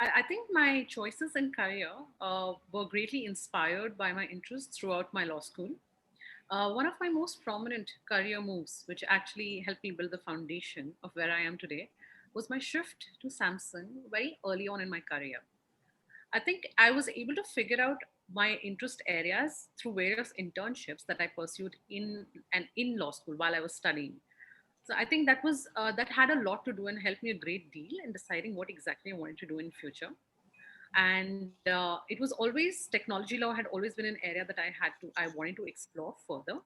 I think my choices in career were greatly inspired by my interests throughout my law school. One of my most prominent career moves, which actually helped me build the foundation of where I am today, was my shift to Samsung very early on in my career. I think I was able to figure out my interest areas through various internships that I pursued in law school while I was studying. So I think that had a lot to do and helped me a great deal in deciding what exactly I wanted to do in future. And it was always technology law had always been an area that I wanted to explore further.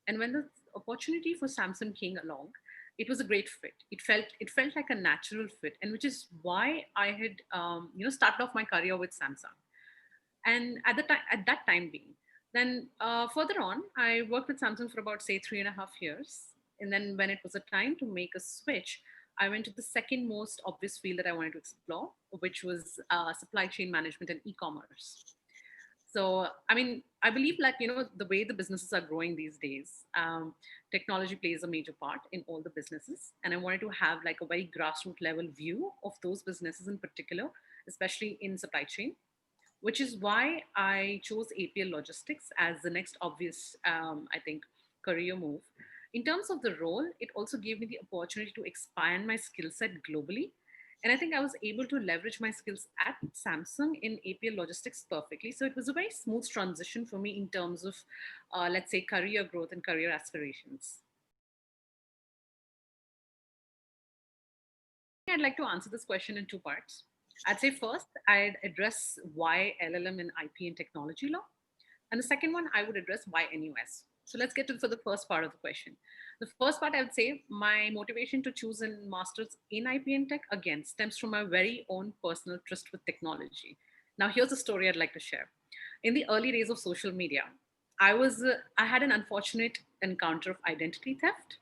And when the opportunity for Samsung came along, it was a great fit. It felt like a natural fit, and which is why I had started off my career with Samsung. And at that time being, then further on, I worked with Samsung for about say 3.5 years. And then when it was a time to make a switch, I went to the second most obvious field that I wanted to explore, which was supply chain management and e-commerce. So, I mean, I believe that, the way the businesses are growing these days, technology plays a major part in all the businesses. And I wanted to have like a very grassroots level view of those businesses in particular, especially in supply chain, which is why I chose APL Logistics as the next obvious, I think, career move. In terms of the role, it also gave me the opportunity to expand my skill set globally. And I think I was able to leverage my skills at Samsung in APL Logistics perfectly. So it was a very smooth transition for me in terms of, let's say, career growth and career aspirations. I'd like to answer this question in two parts. I'd say first, I'd address why LLM in IP and technology law. And the second one, I would address why NUS. So let's get to for the first part of the question. The first part, I would say my motivation to choose a master's in IP and tech again stems from my very own personal tryst with technology. Now, here's a story I'd like to share. In the early days of social media, I had an unfortunate encounter of identity theft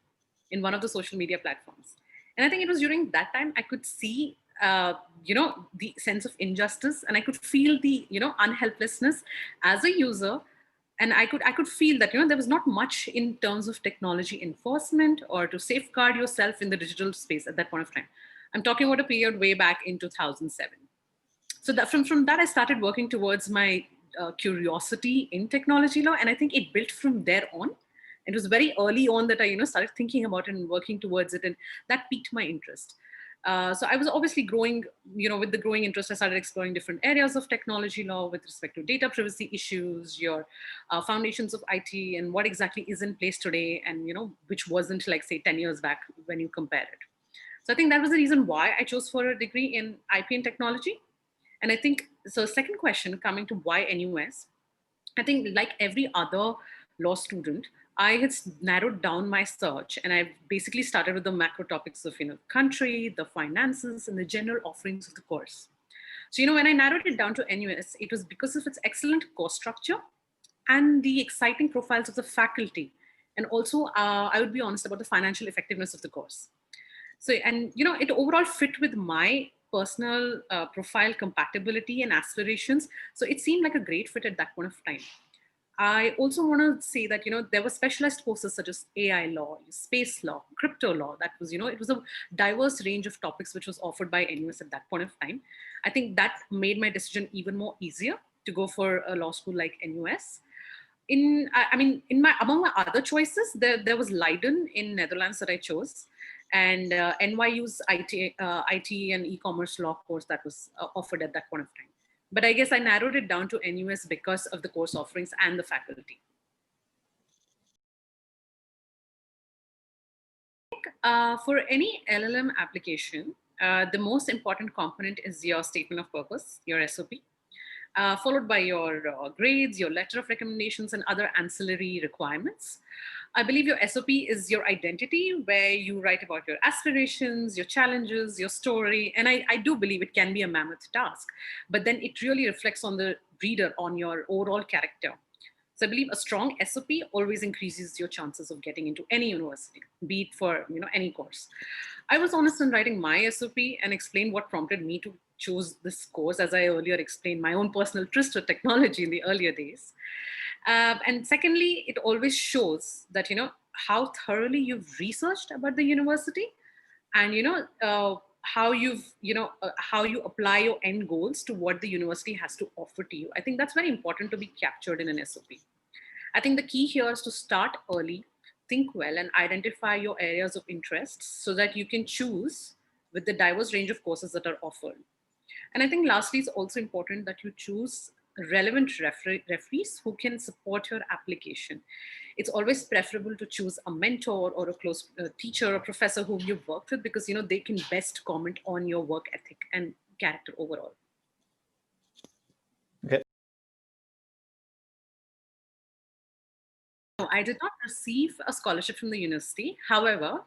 in one of the social media platforms. And I think it was during that time I could see, the sense of injustice, and I could feel the, unhelplessness as a user. And I could feel that, there was not much in terms of technology enforcement or to safeguard yourself in the digital space at that point of time. I'm talking about a period way back in 2007. So that from that I started working towards my curiosity in technology law, and I think it built from there on. It was very early on that I started thinking about it and working towards it, and that piqued my interest. So I was obviously growing, with the growing interest, I started exploring different areas of technology law with respect to data privacy issues, your foundations of IT, and what exactly is in place today, and which wasn't like say 10 years back when you compare it. So I think that was the reason why I chose for a degree in IP and technology. And I think so. Second question coming to why NUS, I think like every other law student, I had narrowed down my search, and I basically started with the macro topics of country, the finances, and the general offerings of the course. So when I narrowed it down to NUS, it was because of its excellent course structure and the exciting profiles of the faculty, and also I would be honest about the financial effectiveness of the course. So, and it overall fit with my personal profile compatibility and aspirations. So it seemed like a great fit at that point of time. I also want to say that there were specialized courses such as AI law, space law, crypto law. That was it was a diverse range of topics which was offered by NUS at that point of time. I think that made my decision even more easier to go for a law school like NUS. I mean, in my among my other choices, there was Leiden in Netherlands that I chose, and NYU's IT and e-commerce law course that was offered at that point of time. But I guess I narrowed it down to NUS because of the course offerings and the faculty. For any LLM application, the most important component is your statement of purpose, your SOP, followed by your grades, your letter of recommendations, and other ancillary requirements. I believe your SOP is your identity, where you write about your aspirations, your challenges, your story. And I do believe it can be a mammoth task, but then it really reflects on the reader, on your overall character. So I believe a strong SOP always increases your chances of getting into any university, be it for any course. I was honest in writing my SOP and explained what prompted me to choose this course, as I earlier explained my own personal tryst with technology in the earlier days. And secondly, it always shows that how thoroughly you've researched about the university, and how you've, how you apply your end goals to what the university has to offer to you. I think that's very important to be captured in an SOP. I think the key here is to start early, think well, and identify your areas of interest so that you can choose with the diverse range of courses that are offered. And I think lastly, it's also important that you choose relevant referees who can support your application. It's always preferable to choose a mentor or a close teacher or professor whom you've worked with, because they can best comment on your work ethic and character overall. Okay. No, I did not receive a scholarship from the university. However,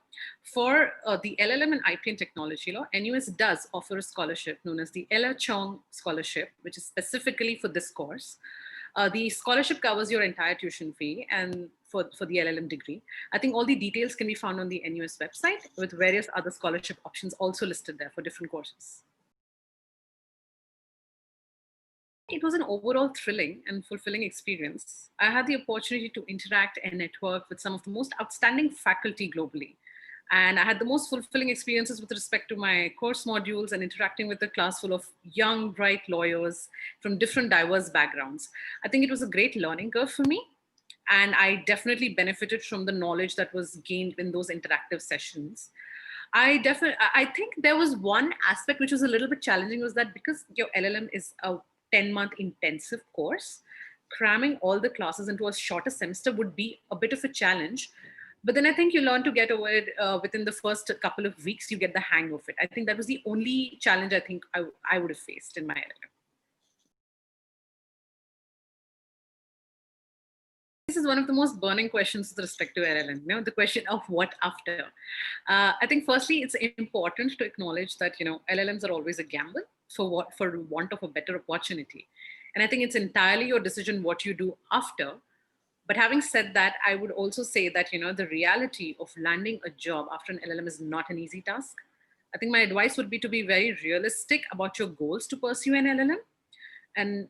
for the LLM and IP and technology law, NUS does offer a scholarship known as the Ella Chong Scholarship, which is specifically for this course. The scholarship covers your entire tuition fee and for the LLM degree. I think all the details can be found on the NUS website with various other scholarship options also listed there for different courses. It was an overall thrilling and fulfilling experience. I had the opportunity to interact and network with some of the most outstanding faculty globally. And I had the most fulfilling experiences with respect to my course modules and interacting with a class full of young, bright lawyers from different diverse backgrounds. I think it was a great learning curve for me. And I definitely benefited from the knowledge that was gained in those interactive sessions. I think there was one aspect which was a little bit challenging, was that because your LLM is a 10-month intensive course, cramming all the classes into a shorter semester would be a bit of a challenge. But then I think you learn to get over it within the first couple of weeks. You get the hang of it. I think that was the only challenge I think I would have faced in my LLM. This is one of the most burning questions with respect to LLM, the question of what after. I think firstly, it's important to acknowledge that, LLMs are always a gamble for want of a better opportunity. And I think it's entirely your decision what you do after. But having said that, I would also say that, the reality of landing a job after an LLM is not an easy task. I think my advice would be to be very realistic about your goals to pursue an LLM. And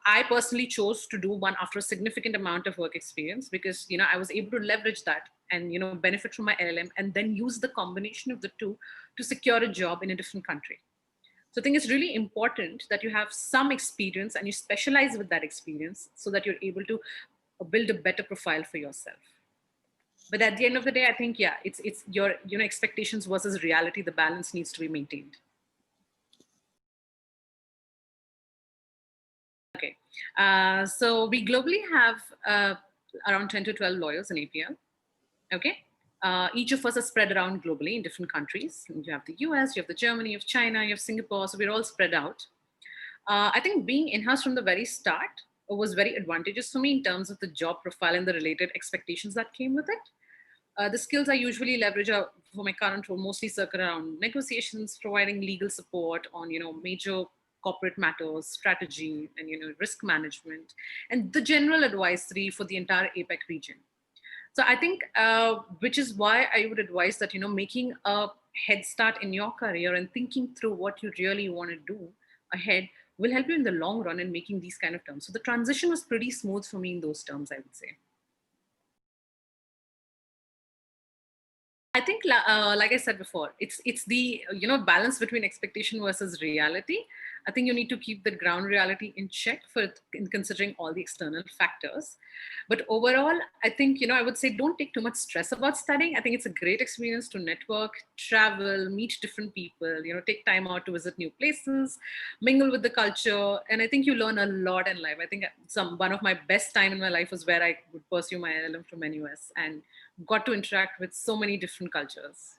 I personally chose to do one after a significant amount of work experience, because I was able to leverage that and benefit from my LLM, and then use the combination of the two to secure a job in a different country. So I think it's really important that you have some experience and you specialize with that experience so that you're able to build a better profile for yourself. But at the end of the day, I think, yeah, it's your expectations versus reality. The balance needs to be maintained. Okay. So we globally have around 10 to 12 lawyers in APL. Okay. Each of us are spread around globally in different countries. You have the US, you have the Germany, you have China, you have Singapore. So we're all spread out. I think being in-house from the very start was very advantageous for me in terms of the job profile and the related expectations that came with it. The skills I usually leverage are, for my current role, mostly circle around negotiations, providing legal support on major corporate matters, strategy, and risk management, and the general advisory for the entire APEC region. So I think, which is why I would advise that making a head start in your career and thinking through what you really want to do ahead will help you in the long run in making these kind of terms. So the transition was pretty smooth for me in those terms, I would say. I think, like I said before, it's the balance between expectation versus reality. I think you need to keep the ground reality in check in considering all the external factors. But overall, I think I would say don't take too much stress about studying. I think it's a great experience to network, travel, meet different people. Take time out to visit new places, mingle with the culture, and I think you learn a lot in life. I think one of my best time in my life was where I would pursue my LLM from NUS and got to interact with so many different cultures.